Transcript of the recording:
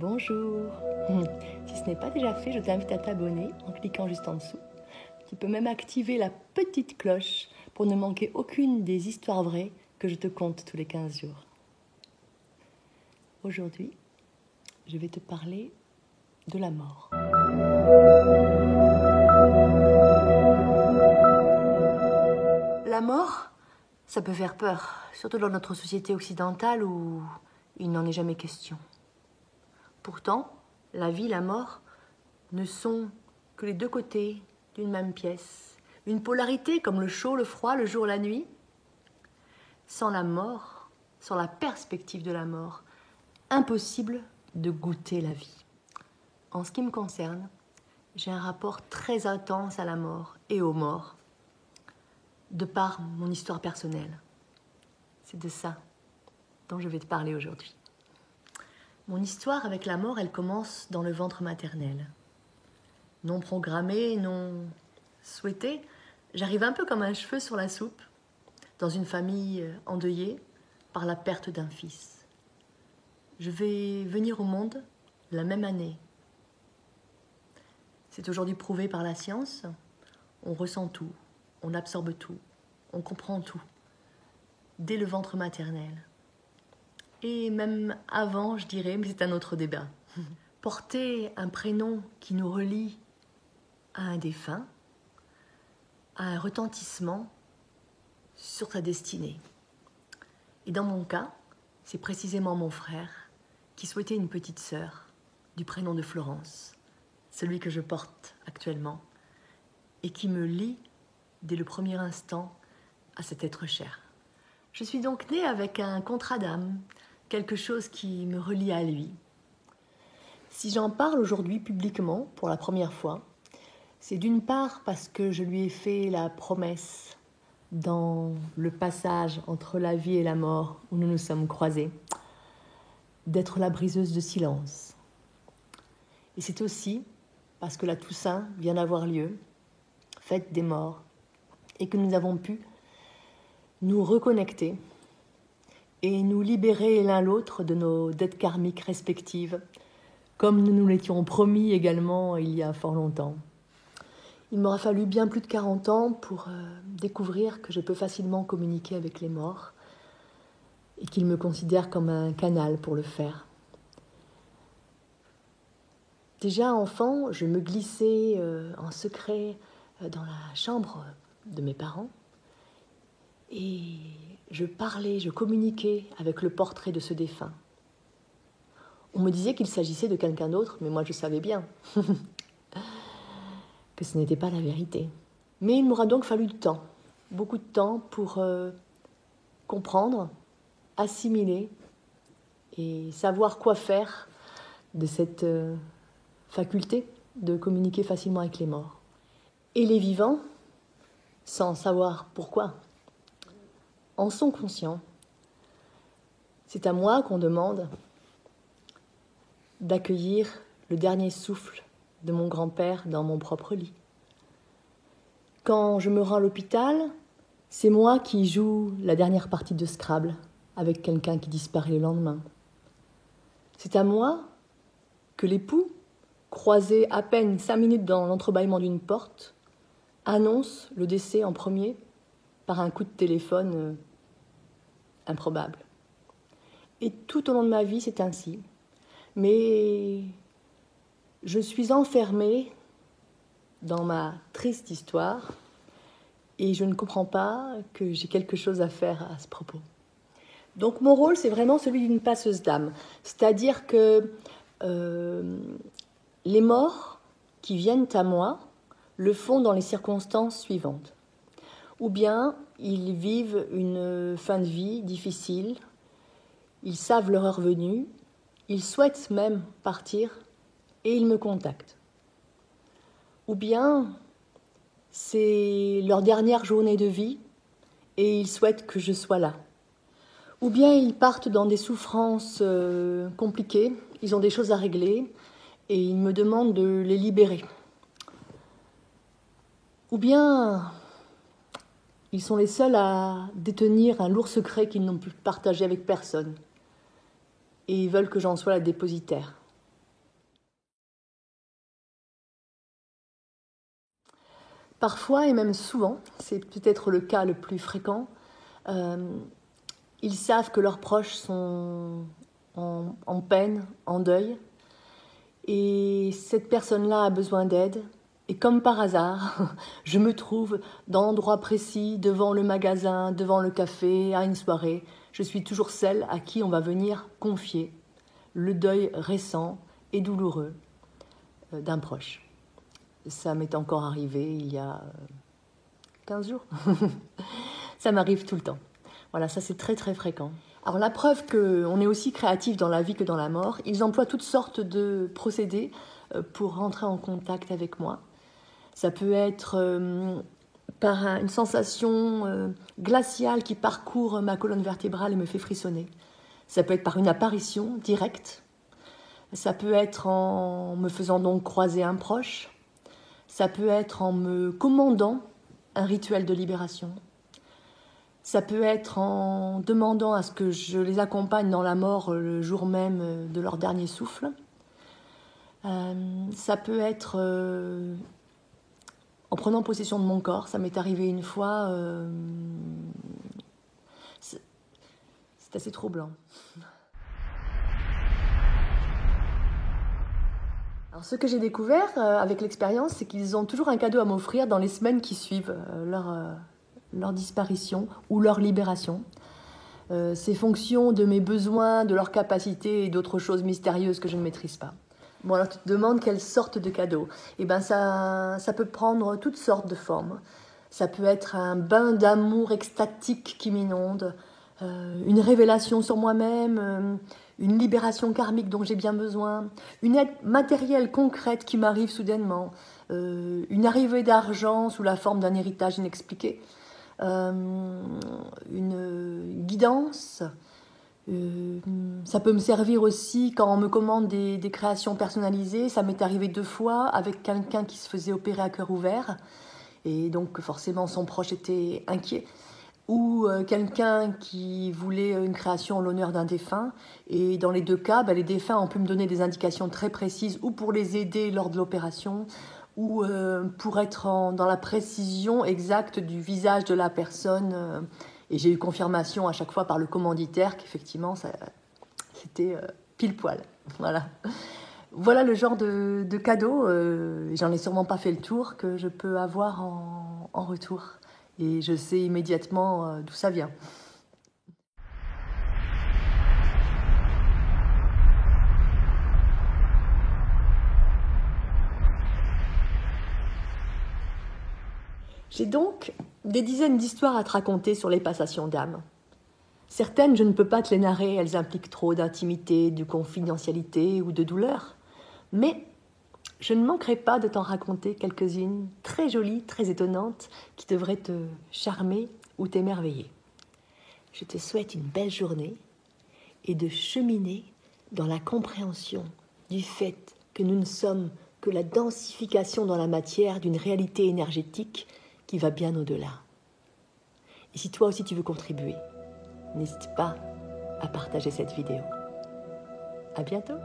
Bonjour. Si ce n'est pas déjà fait, je t'invite à t'abonner en cliquant juste en dessous. Tu peux même activer la petite cloche pour ne manquer aucune des histoires vraies que je te conte tous les 15 jours. Aujourd'hui, je vais te parler de la mort. La mort, ça peut faire peur, surtout dans notre société occidentale où il n'en est jamais question. Pourtant, la vie et la mort ne sont que les deux côtés d'une même pièce. Une polarité comme le chaud, le froid, le jour, la nuit. Sans la mort, sans la perspective de la mort, impossible de goûter la vie. En ce qui me concerne, j'ai un rapport très intense à la mort et aux morts, de par mon histoire personnelle. C'est de ça dont je vais te parler aujourd'hui. Mon histoire avec la mort, elle commence dans le ventre maternel. Non programmée, non souhaitée, j'arrive un peu comme un cheveu sur la soupe, dans une famille endeuillée par la perte d'un fils. Je vais venir au monde la même année. C'est aujourd'hui prouvé par la science, on ressent tout, on absorbe tout, on comprend tout, dès le ventre maternel. Et même avant, je dirais, mais c'est un autre débat. Porter un prénom qui nous relie à un défunt, à un retentissement sur sa destinée. Et dans mon cas, c'est précisément mon frère qui souhaitait une petite sœur du prénom de Florence, celui que je porte actuellement, et qui me lie dès le premier instant à cet être cher. Je suis donc née avec un contrat d'âme, quelque chose qui me relie à lui. Si j'en parle aujourd'hui publiquement pour la première fois, c'est d'une part parce que je lui ai fait la promesse dans le passage entre la vie et la mort où nous nous sommes croisés, d'être la briseuse de silence. Et c'est aussi parce que la Toussaint vient d'avoir lieu, fête des morts, et que nous avons pu nous reconnecter et nous libérer l'un l'autre de nos dettes karmiques respectives, comme nous nous l'étions promis également il y a fort longtemps. Il m'aura fallu bien plus de 40 ans pour découvrir que je peux facilement communiquer avec les morts et qu'ils me considèrent comme un canal pour le faire. Déjà enfant, je me glissais en secret dans la chambre de mes parents et je parlais, je communiquais avec le portrait de ce défunt. On me disait qu'il s'agissait de quelqu'un d'autre, mais moi je savais bien que ce n'était pas la vérité. Mais il m'aura donc fallu du temps, beaucoup de temps pour comprendre, assimiler et savoir quoi faire de cette faculté de communiquer facilement avec les morts. Et les vivants, sans savoir pourquoi, en sont conscients. C'est à moi qu'on demande d'accueillir le dernier souffle de mon grand-père dans mon propre lit. Quand je me rends à l'hôpital, c'est moi qui joue la dernière partie de Scrabble avec quelqu'un qui disparaît le lendemain. C'est à moi que l'époux, croisé à peine 5 minutes dans l'entrebâillement d'une porte, annonce le décès en premier par un coup de téléphone improbable. Et tout au long de ma vie, c'est ainsi. Mais je suis enfermée dans ma triste histoire et je ne comprends pas que j'ai quelque chose à faire à ce propos. Donc mon rôle, c'est vraiment celui d'une passeuse d'âme. C'est-à-dire que les morts qui viennent à moi le font dans les circonstances suivantes. Ou bien ils vivent une fin de vie difficile, ils savent leur heure venue, ils souhaitent même partir et ils me contactent. Ou bien c'est leur dernière journée de vie et ils souhaitent que je sois là. Ou bien ils partent dans des souffrances compliquées, ils ont des choses à régler et ils me demandent de les libérer. Ou bien ils sont les seuls à détenir un lourd secret qu'ils n'ont pu partager avec personne et ils veulent que j'en sois la dépositaire. Parfois, et même souvent, c'est peut-être le cas le plus fréquent, ils savent que leurs proches sont en peine, en deuil, et cette personne-là a besoin d'aide. Et comme par hasard, je me trouve dans l'endroit précis, devant le magasin, devant le café, à une soirée. Je suis toujours celle à qui on va venir confier le deuil récent et douloureux d'un proche. Ça m'est encore arrivé il y a 15 jours. Ça m'arrive tout le temps. Voilà, ça c'est très très fréquent. Alors la preuve qu'on est aussi créatif dans la vie que dans la mort, ils emploient toutes sortes de procédés pour rentrer en contact avec moi. Ça peut être par une sensation glaciale qui parcourt ma colonne vertébrale et me fait frissonner. Ça peut être par une apparition directe. Ça peut être en me faisant donc croiser un proche. Ça peut être en me commandant un rituel de libération. Ça peut être en demandant à ce que je les accompagne dans la mort le jour même de leur dernier souffle. Ça peut être en prenant possession de mon corps. Ça m'est arrivé une fois. C'est assez troublant. Alors, ce que j'ai découvert avec l'expérience, c'est qu'ils ont toujours un cadeau à m'offrir dans les semaines qui suivent leur disparition ou leur libération. C'est fonction de mes besoins, de leurs capacités et d'autres choses mystérieuses que je ne maîtrise pas. Bon, alors tu te demandes quelle sorte de cadeau. Eh bien, ça peut prendre toutes sortes de formes. Ça peut être un bain d'amour extatique qui m'inonde, une révélation sur moi-même, une libération karmique dont j'ai bien besoin, une aide matérielle concrète qui m'arrive soudainement, une arrivée d'argent sous la forme d'un héritage inexpliqué, une guidance. Ça peut me servir aussi quand on me commande des créations personnalisées. Ça m'est arrivé 2 fois avec quelqu'un qui se faisait opérer à cœur ouvert et donc forcément son proche était inquiet, ou quelqu'un qui voulait une création en l'honneur d'un défunt. Et dans les 2 cas, les défunts ont pu me donner des indications très précises, ou pour les aider lors de l'opération, ou pour être dans la précision exacte du visage de la personne. Et j'ai eu confirmation à chaque fois par le commanditaire qu'effectivement, c'était pile poil. Voilà le genre de cadeau, j'en ai sûrement pas fait le tour, que je peux avoir en retour. Et je sais immédiatement d'où ça vient. J'ai donc des dizaines d'histoires à te raconter sur les passations d'âme. Certaines, je ne peux pas te les narrer, elles impliquent trop d'intimité, de confidentialité ou de douleur. Mais je ne manquerai pas de t'en raconter quelques-unes très jolies, très étonnantes, qui devraient te charmer ou t'émerveiller. Je te souhaite une belle journée et de cheminer dans la compréhension du fait que nous ne sommes que la densification dans la matière d'une réalité énergétique qui va bien au-delà. Et si toi aussi tu veux contribuer, n'hésite pas à partager cette vidéo. À bientôt!